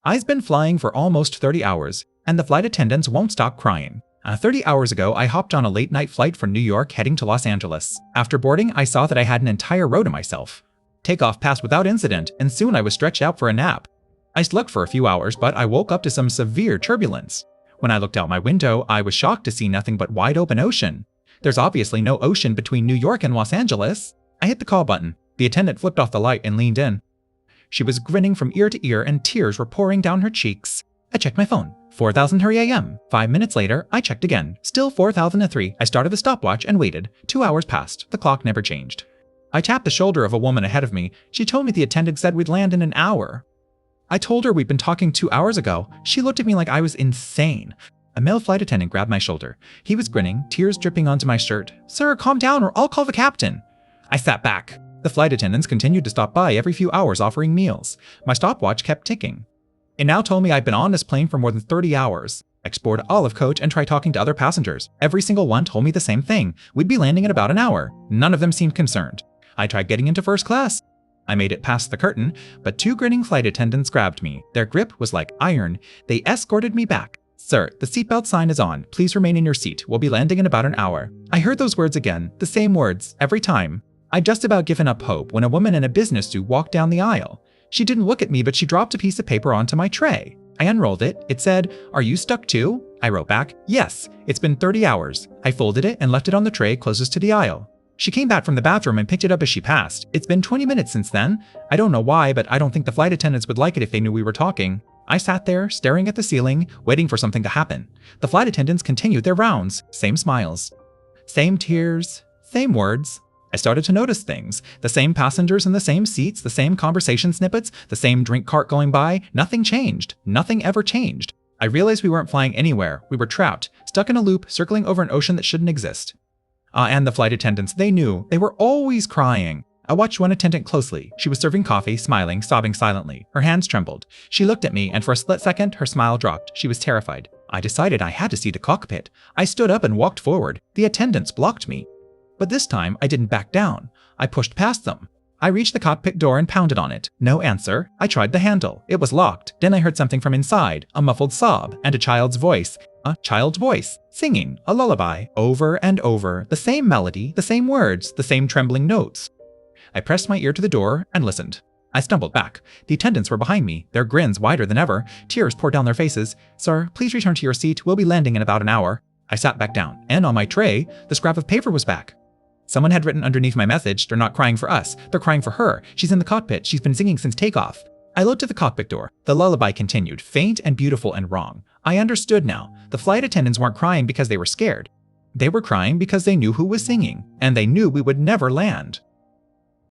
I've been flying for almost 30 hours, and the flight attendants won't stop crying. 30 hours ago, I hopped on a late-night flight from New York heading to Los Angeles. After boarding, I saw that I had an entire row to myself. Takeoff passed without incident, and soon I was stretched out for a nap. I slept for a few hours, but I woke up to some severe turbulence. When I looked out my window, I was shocked to see nothing but wide-open ocean. There's obviously no ocean between New York and Los Angeles. I hit the call button. The attendant flipped off the light and leaned in. She was grinning from ear to ear, and tears were pouring down her cheeks. I checked my phone. 4003 a.m. 5 minutes later, I checked again. Still 4003. I started the stopwatch and waited. 2 hours passed. The clock never changed. I tapped the shoulder of a woman ahead of me. She told me the attendant said we'd land in an hour. I told her we'd been talking 2 hours ago. She looked at me like I was insane. A male flight attendant grabbed my shoulder. He was grinning, tears dripping onto my shirt. "Sir, calm down or I'll call the captain." I sat back. The flight attendants continued to stop by every few hours offering meals. My stopwatch kept ticking. It now told me I'd been on this plane for more than 30 hours. I explored Olive Coach and tried talking to other passengers. Every single one told me the same thing. We'd be landing in about an hour. None of them seemed concerned. I tried getting into first class. I made it past the curtain, but 2 grinning flight attendants grabbed me. Their grip was like iron. They escorted me back. "Sir, the seatbelt sign is on. Please remain in your seat. We'll be landing in about an hour." I heard those words again, the same words, every time. I'd just about given up hope when a woman in a business suit walked down the aisle. She didn't look at me, but she dropped a piece of paper onto my tray. I unrolled it. It said, "Are you stuck too?" I wrote back, "Yes, it's been 30 hours. I folded it and left it on the tray closest to the aisle. She came back from the bathroom and picked it up as she passed. It's been 20 minutes since then. I don't know why, but I don't think the flight attendants would like it if they knew we were talking. I sat there, staring at the ceiling, waiting for something to happen. The flight attendants continued their rounds. Same smiles. Same tears. Same words. I started to notice things. The same passengers in the same seats, the same conversation snippets, the same drink cart going by. Nothing changed. Nothing ever changed. I realized we weren't flying anywhere. We were trapped, stuck in a loop, circling over an ocean that shouldn't exist. And the flight attendants, they knew. They were always crying. I watched one attendant closely. She was serving coffee, smiling, sobbing silently. Her hands trembled. She looked at me, and for a split second, her smile dropped. She was terrified. I decided I had to see the cockpit. I stood up and walked forward. The attendants blocked me. But this time, I didn't back down. I pushed past them. I reached the cockpit door and pounded on it. No answer. I tried the handle. It was locked. Then I heard something from inside, a muffled sob, and a child's voice. A child's voice, singing a lullaby, over and over, the same melody, the same words, the same trembling notes. I pressed my ear to the door and listened. I stumbled back. The attendants were behind me, their grins wider than ever. Tears poured down their faces. "Sir, please return to your seat. We'll be landing in about an hour." I sat back down, and on my tray, the scrap of paper was back. Someone had written underneath my message, "They're not crying for us. They're crying for her. She's in the cockpit. She's been singing since takeoff." I looked at the cockpit door. The lullaby continued, faint and beautiful and wrong. I understood now. The flight attendants weren't crying because they were scared. They were crying because they knew who was singing, and they knew we would never land.